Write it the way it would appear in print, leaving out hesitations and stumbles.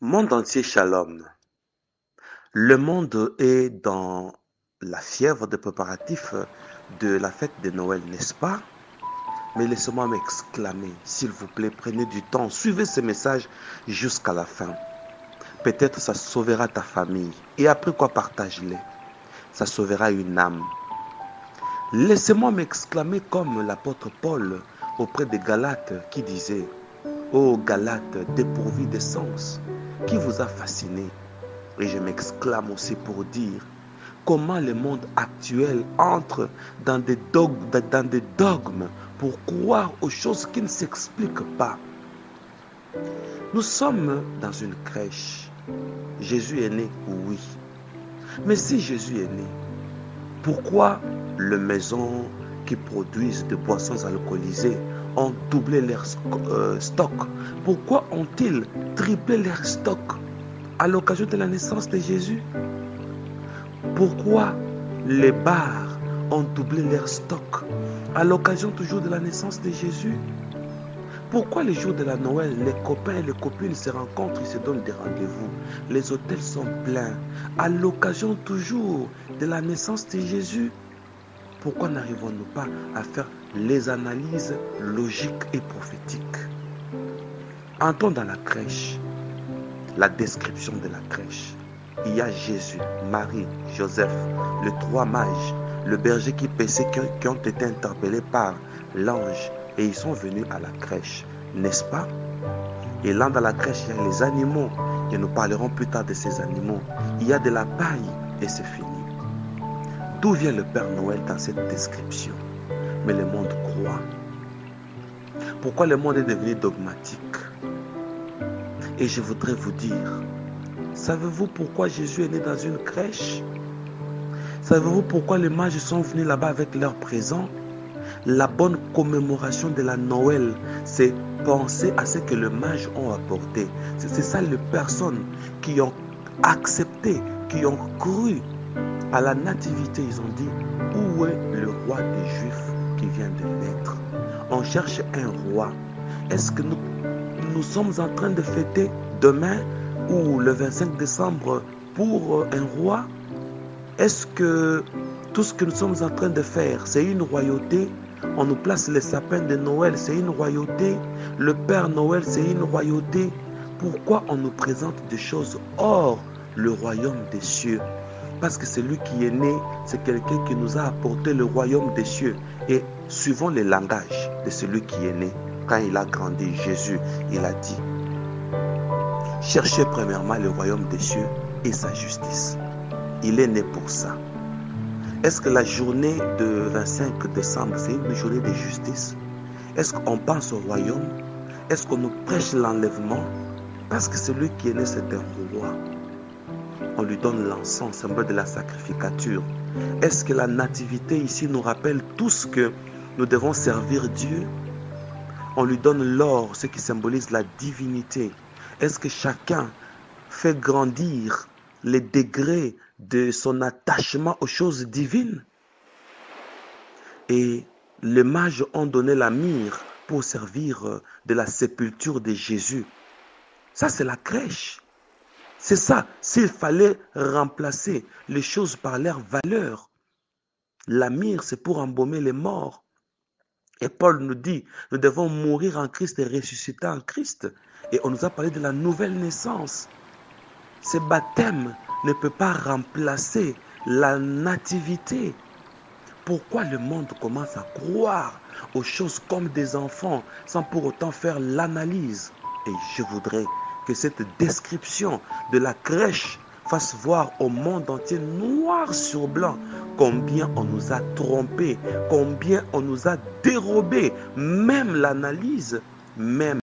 Monde entier, shalom. Le monde est dans la fièvre des préparatifs de la fête de Noël, n'est-ce pas? Mais laissez-moi m'exclamer, s'il vous plaît, prenez du temps, suivez ce message jusqu'à la fin. Peut-être ça sauvera ta famille. Et après quoi, partage-les. Ça sauvera une âme. Laissez-moi m'exclamer comme l'apôtre Paul auprès des Galates qui disait: Ô Galates dépourvus de sens, qui vous a fasciné? Et je m'exclame aussi pour dire comment le monde actuel entre dans des dogmes pour croire aux choses qui ne s'expliquent pas. Nous sommes dans une crèche. Jésus est né, oui. Mais si Jésus est né, pourquoi les maisons qui produisent des boissons alcoolisées ont doublé leur stock? Pourquoi ont-ils triplé leur stock à l'occasion de la naissance de Jésus? Pourquoi les bars ont doublé leur stock à l'occasion toujours de la naissance de Jésus? Pourquoi les jours de la Noël, les copains et les copines se rencontrent, ils se donnent des rendez-vous? Les hôtels sont pleins à l'occasion toujours de la naissance de Jésus. Pourquoi n'arrivons-nous pas à faire les analyses logiques et prophétiques? Entrons dans la crèche, la description de la crèche. Il y a Jésus, Marie, Joseph, les trois mages, le berger qui paissait, qui ont été interpellés par l'ange et ils sont venus à la crèche, n'est-ce pas? Et là, dans la crèche, il y a les animaux et nous parlerons plus tard de ces animaux. Il y a de la paille et c'est fini. D'où vient le Père Noël dans cette description? Mais le monde croit. Pourquoi le monde est devenu dogmatique? Et je voudrais vous dire, savez-vous pourquoi Jésus est né dans une crèche? Savez-vous pourquoi les mages sont venus là-bas avec leurs présents? La bonne commémoration de la Noël, c'est penser à ce que les mages ont apporté. C'est ça les personnes qui ont accepté, qui ont cru à la nativité. Ils ont dit, où est le roi des Juifs qui vient de naître? On cherche un roi. Est-ce que nous sommes en train de fêter demain ou le 25 décembre pour un roi? Est-ce que tout ce que nous sommes en train de faire, c'est une royauté? On nous place les sapins de Noël, c'est une royauté. Le Père Noël, c'est une royauté. Pourquoi on nous présente des choses hors le royaume des cieux? Parce que celui qui est né, c'est quelqu'un qui nous a apporté le royaume des cieux. Et suivons le langage de celui qui est né. Quand il a grandi, Jésus, il a dit: cherchez premièrement le royaume des cieux et sa justice. Il est né pour ça. Est-ce que la journée de 25 décembre, c'est une journée de justice? Est-ce qu'on pense au royaume? Est-ce qu'on nous prêche l'enlèvement? Parce que celui qui est né, c'est un roi. On lui donne l'encens, symbole de la sacrificature. Est-ce que la nativité ici nous rappelle tous que nous devons servir Dieu? On lui donne l'or, ce qui symbolise la divinité. Est-ce que chacun fait grandir les degrés de son attachement aux choses divines? Et les mages ont donné la myrrhe pour servir de la sépulture de Jésus. Ça, c'est la crèche. C'est ça. S'il fallait remplacer les choses par leur valeur, la myrrhe, c'est pour embaumer les morts. Et Paul nous dit, nous devons mourir en Christ et ressusciter en Christ. Et on nous a parlé de la nouvelle naissance. Ce baptême ne peut pas remplacer la nativité. Pourquoi le monde commence à croire aux choses comme des enfants sans pour autant faire l'analyse? Et je voudrais que cette description de la crèche fasse voir au monde entier noir sur blanc combien on nous a trompés, combien on nous a dérobé, même l'analyse, même